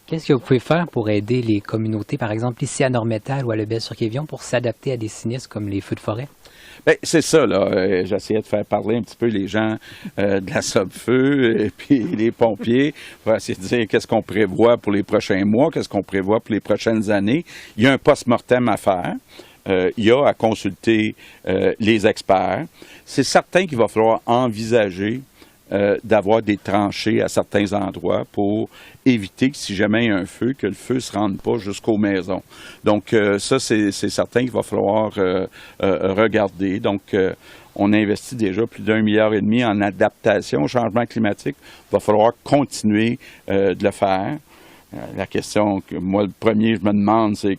Qu'est-ce que vous pouvez faire pour aider les communautés, par exemple ici à Nord-Métal ou à Lebel-sur-Quévillon, pour s'adapter à des sinistres comme les feux de forêt? Bien, c'est ça, là. J'essayais de faire parler un petit peu les gens de la Sopfeu et puis les pompiers pour essayer de dire qu'est-ce qu'on prévoit pour les prochains mois, qu'est-ce qu'on prévoit pour les prochaines années. Il y a un post-mortem à faire. Il y a à consulter les experts. C'est certain qu'il va falloir envisager d'avoir des tranchées à certains endroits pour éviter que si jamais il y a un feu, que le feu ne se rende pas jusqu'aux maisons. Donc ça, c'est certain qu'il va falloir regarder. Donc on investit déjà plus d'1,5 milliard en adaptation au changement climatique. Il va falloir continuer de le faire. La question que moi, le premier, je me demande, c'est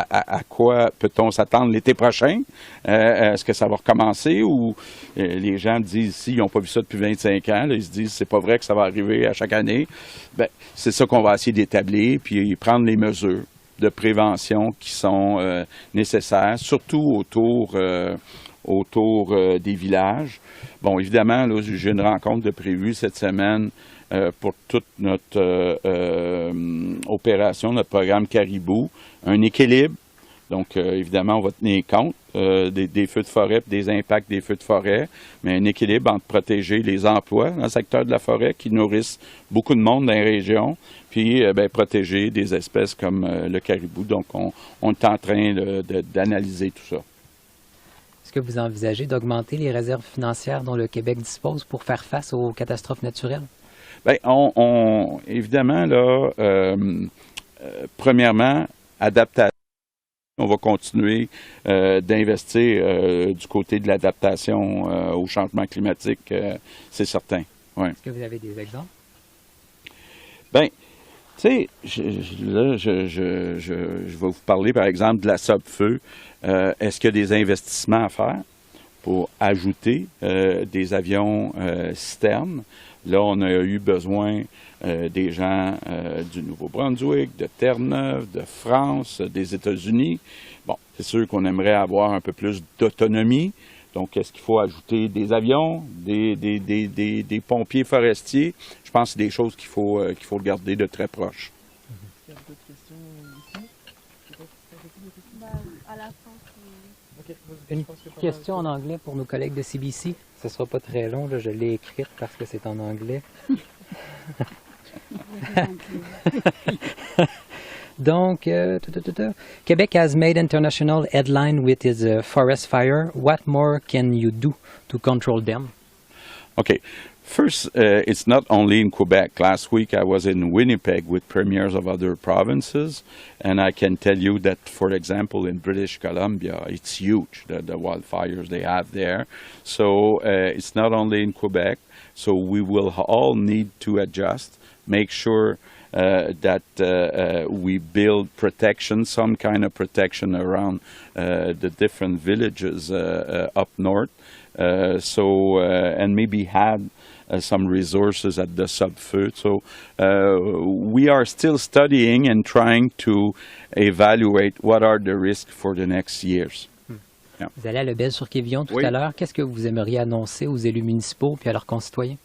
à quoi peut-on s'attendre l'été prochain? Est-ce que ça va recommencer ou les gens disent ici, ils n'ont pas vu ça depuis 25 ans, là, ils se disent c'est pas vrai que ça va arriver à chaque année. Bien, c'est ça qu'on va essayer d'établir, puis prendre les mesures de prévention qui sont nécessaires, surtout autour des villages. Bon, évidemment, là, j'ai une rencontre de prévue cette semaine pour toute notre opération, notre programme Caribou, un équilibre. Donc, évidemment, on va tenir compte des feux de forêt et des impacts des feux de forêt, mais un équilibre entre protéger les emplois dans le secteur de la forêt qui nourrissent beaucoup de monde dans les régions, puis protéger des espèces comme le caribou. Donc, on est en train d'analyser tout ça. Est-ce que vous envisagez d'augmenter les réserves financières dont le Québec dispose pour faire face aux catastrophes naturelles? Bien, évidemment, là, premièrement, adaptation. On va continuer d'investir du côté de l'adaptation au changement climatique, c'est certain. Ouais. Est-ce que vous avez des exemples? Bien, tu sais, je vais vous parler, par exemple, de la Sopfeu. Est-ce qu'il y a des investissements à faire pour ajouter des avions citernes? Là, on a eu besoin des gens du Nouveau-Brunswick, de Terre-Neuve, de France, des États-Unis. Bon, c'est sûr qu'on aimerait avoir un peu plus d'autonomie. Donc, est-ce qu'il faut ajouter des avions, des pompiers forestiers? Je pense que c'est des choses qu'il faut regarder de très proche. Il y a d'autres questions ici? À la fin. Une question en anglais pour nos collègues de CBC. Ce ne sera pas très long, là, je l'ai écrite parce que c'est en anglais. Donc, Quebec has made international headline with its forest fire. What more can you do to control them? Okay. First, it's not only in Quebec. Last week I was in Winnipeg with premiers of other provinces, and I can tell you that, for example, in British Columbia, it's huge, the wildfires they have there. So it's not only in Quebec, so we will all need to adjust, make sure that we build protection, some kind of protection around the different villages up north, and maybe have some resources at the Sopfeu. So we are still studying and trying to evaluate what are the risks for the next years. Yeah. Vous allez à Lebel-sur-Quévillon tout à l'heure. Qu'est-ce que vous aimeriez annoncer aux élus municipaux et à leurs concitoyens?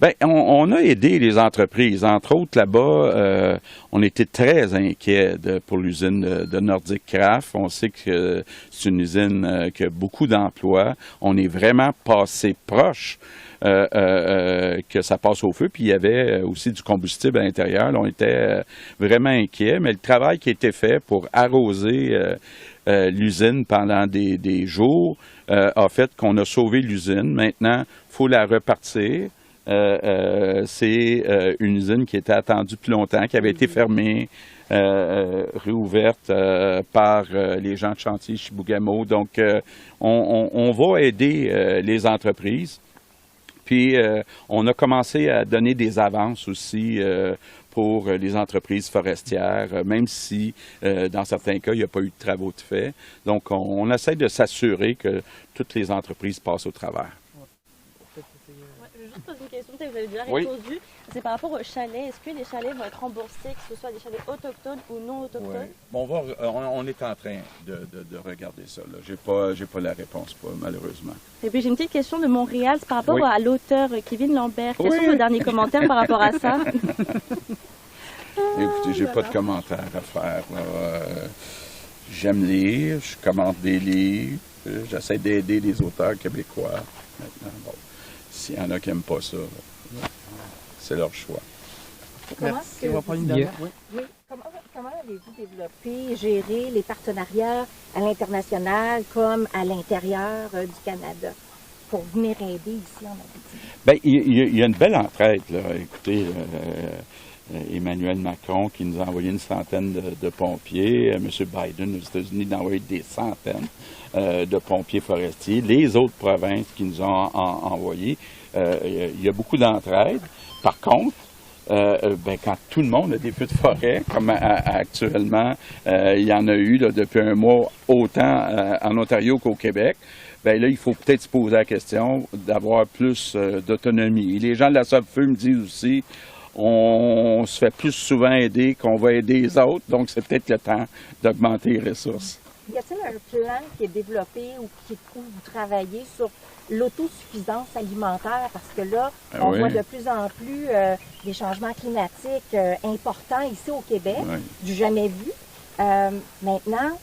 Bien, on a aidé les entreprises. Entre autres, là-bas, on était très inquiets pour l'usine de Nordic Craft. On sait que c'est une usine qui a beaucoup d'emplois. On est vraiment passé proche que ça passe au feu. Puis il y avait aussi du combustible à l'intérieur. Là, on était vraiment inquiets. Mais le travail qui a été fait pour arroser l'usine pendant des jours a fait qu'on a sauvé l'usine. Maintenant, il faut la repartir. C'est une usine qui était attendue depuis longtemps, qui avait été fermée, réouverte par les gens de chantier Chibougamau. Donc, on va aider les entreprises. Puis, on a commencé à donner des avances aussi pour les entreprises forestières, même si, dans certains cas, il n'y a pas eu de travaux de fait. Donc, on essaie de s'assurer que toutes les entreprises passent au travers. Je vais juste poser une question, peut-être que vous avez déjà répondu. C'est par rapport aux chalets. Est-ce que les chalets vont être remboursés, que ce soit des chalets autochtones ou non autochtones? Bon, on est en train de regarder ça. J'ai pas la réponse, malheureusement. Et puis j'ai une petite question de Montréal. C'est par rapport à l'auteur Kevin Lambert. Quels sont vos derniers commentaires par rapport à ça? Écoutez, j'ai pas de commentaires à faire. J'aime lire, je commente des livres, j'essaie d'aider les auteurs québécois. Maintenant, bon, s'il y en a qui n'aiment pas ça, c'est leur choix. Merci. On va prendre une dernière. Yeah. Oui. Oui. Comment avez-vous développé, géré les partenariats à l'international comme à l'intérieur du Canada pour venir aider ici en Abitibi? Bien, il y a une belle entraide, là. Écoutez, Emmanuel Macron qui nous a envoyé une centaine de pompiers, M. Biden aux États-Unis nous a envoyé des centaines de pompiers forestiers, les autres provinces qui nous ont envoyé. Il y a beaucoup d'entraide. Par contre, quand tout le monde a des feux de forêt, comme actuellement, il y en a eu là, depuis un mois, autant en Ontario qu'au Québec, bien là, il faut peut-être se poser la question d'avoir plus d'autonomie. Les gens de la SOBFEU me disent aussi, on se fait plus souvent aider qu'on va aider les autres, donc c'est peut-être le temps d'augmenter les ressources. Y a-t-il un plan qui est développé ou où vous travaillez sur l'autosuffisance alimentaire? Parce que là, on oui. voit de plus en plus des changements climatiques importants ici au Québec, Oui. du jamais vu. Maintenant,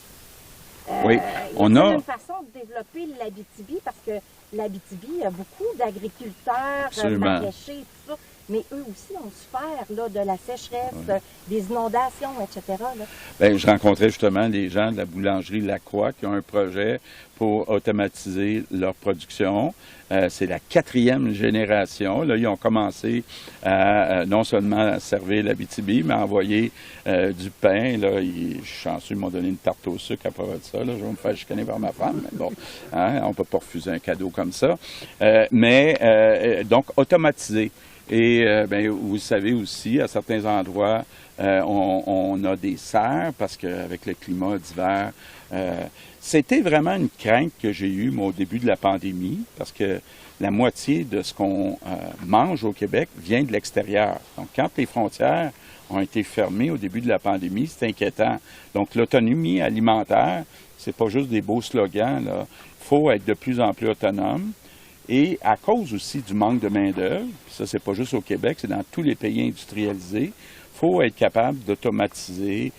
Oui, on y a a... une façon de développer l'Abitibi, parce que l'Abitibi a beaucoup d'agriculteurs, Absolument. maraîchers, tout ça, mais eux aussi ont souffert là, de la sécheresse, des inondations, etc. Là. Bien, je rencontrais justement les gens de la boulangerie Lacroix qui ont un projet pour automatiser leur production. C'est la 4e génération. Là, ils ont commencé à non seulement servir l'Abitibi, mais à envoyer du pain. Là, je suis chanceux, ils m'ont donné une tarte au sucre à propos de ça. Là. Je vais me faire chicaner par ma femme, mais bon, hein, on ne peut pas refuser un cadeau comme ça. Donc, automatiser. Et vous savez aussi, à certains endroits, on a des serres parce qu'avec le climat d'hiver, c'était vraiment une crainte que j'ai eue moi, au début de la pandémie parce que la moitié de ce qu'on mange au Québec vient de l'extérieur. Donc, quand les frontières ont été fermées au début de la pandémie, c'est inquiétant. Donc, l'autonomie alimentaire, c'est pas juste des beaux slogans, là. Il faut être de plus en plus autonome. Et à cause aussi du manque de main-d'œuvre, ça, c'est pas juste au Québec, c'est dans tous les pays industrialisés, il faut être capable d'automatiser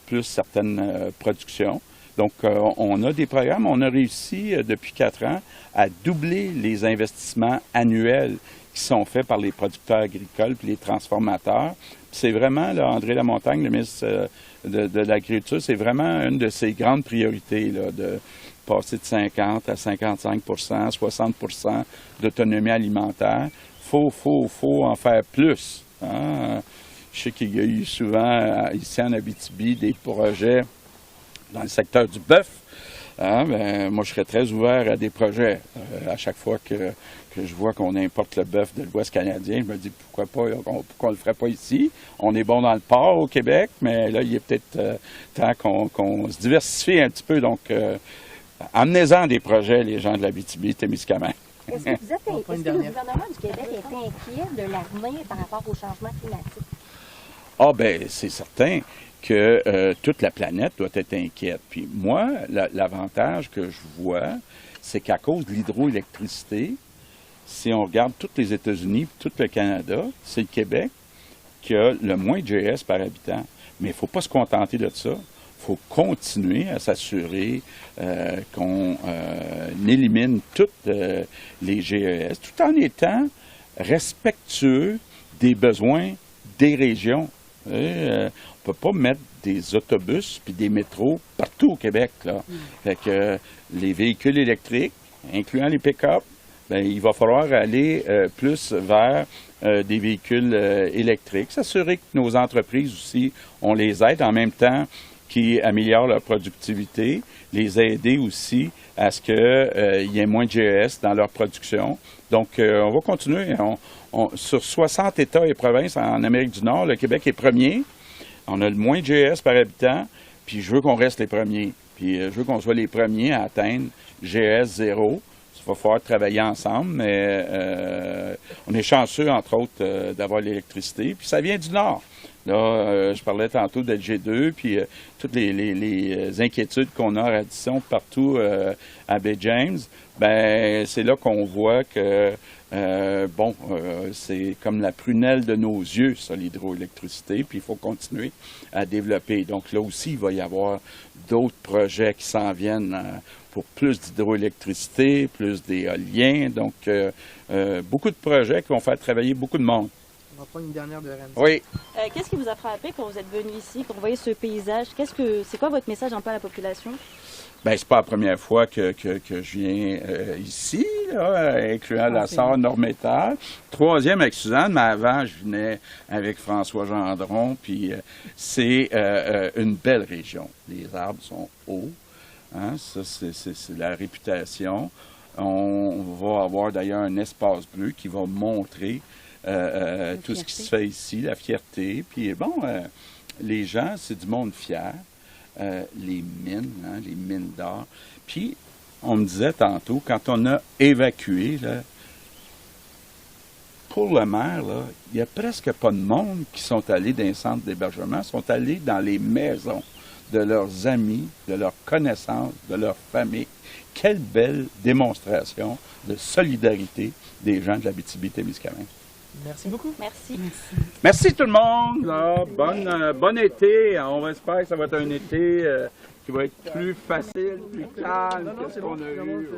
plus certaines productions. Donc, on a des programmes, on a réussi depuis 4 ans à doubler les investissements annuels qui sont faits par les producteurs agricoles et les transformateurs. C'est vraiment, là, André Lamontagne, le ministre de l'Agriculture, c'est vraiment une de ses grandes priorités, là, de passer de 50 à 55 60 d'autonomie alimentaire. Faut en faire plus. Hein? Je sais qu'il y a eu souvent, ici en Abitibi, des projets dans le secteur du bœuf. Hein? Moi, je serais très ouvert à des projets. À chaque fois que je vois qu'on importe le bœuf de l'Ouest canadien, je me dis pourquoi on le ferait pas ici. On est bon dans le porc au Québec, mais là, il est peut-être temps qu'on se diversifie un petit peu. Donc, amenez-en des projets, les gens de l'Abitibi-Témiscamingue. Est-ce que le gouvernement du Québec est inquiet de l'avenir par rapport au changement climatique? Ah, bien, c'est certain que toute la planète doit être inquiète. Puis moi, l'avantage que je vois, c'est qu'à cause de l'hydroélectricité, si on regarde tous les États-Unis, tout le Canada, c'est le Québec qui a le moins de GES par habitant. Mais il ne faut pas se contenter de ça. Il faut continuer à s'assurer qu'on élimine toutes les GES, tout en étant respectueux des besoins des régions. On ne peut pas mettre des autobus puis des métros partout au Québec, là. Fait que les véhicules électriques, incluant les pick-up, il va falloir aller plus vers des véhicules électriques. S'assurer que nos entreprises aussi, on les aide en même temps qui améliorent leur productivité, les aider aussi à ce qu'il y ait moins de GES dans leur production. Donc, on va continuer. Sur 60 États et provinces en Amérique du Nord, le Québec est premier. On a le moins de GES par habitant, puis je veux qu'on reste les premiers. Puis je veux qu'on soit les premiers à atteindre GES 0. Il va falloir travailler ensemble, mais on est chanceux, entre autres, d'avoir l'électricité. Puis ça vient du Nord. Là, je parlais tantôt de LG2, puis toutes les inquiétudes qu'on a à Radisson partout à Baie James, c'est là qu'on voit que C'est comme la prunelle de nos yeux, ça, l'hydroélectricité, puis il faut continuer à développer. Donc là aussi, il va y avoir d'autres projets qui s'en viennent pour plus d'hydroélectricité, plus d'éolien. Donc, beaucoup de projets qui vont faire travailler beaucoup de monde. On va prendre une dernière de Rennes. Oui. Qu'est-ce qui vous a frappé quand vous êtes venu ici, quand vous voyez ce paysage? C'est quoi votre message un peu à la population? Bien, c'est pas la première fois que je viens ici, là, incluant la sœur Normétal. Troisième avec Suzanne, mais avant, je venais avec François Gendron, puis c'est une belle région. Les arbres sont hauts, hein, ça, c'est la réputation. On va avoir d'ailleurs un espace bleu qui va montrer tout ce qui se fait ici, la fierté. Puis bon, les gens, c'est du monde fier. Les mines d'or. Puis, on me disait tantôt, quand on a évacué, là, pour le maire, là, il n'y a presque pas de monde qui sont allés dans les centres d'hébergement, sont allés dans les maisons de leurs amis, de leurs connaissances, de leur famille. Quelle belle démonstration de solidarité des gens de l'Abitibi-Témiscamingue. Merci beaucoup. Merci. Merci tout le monde. Là. Bon été. On espère que ça va être un été qui va être plus facile, plus calme que ce qu'on a eu.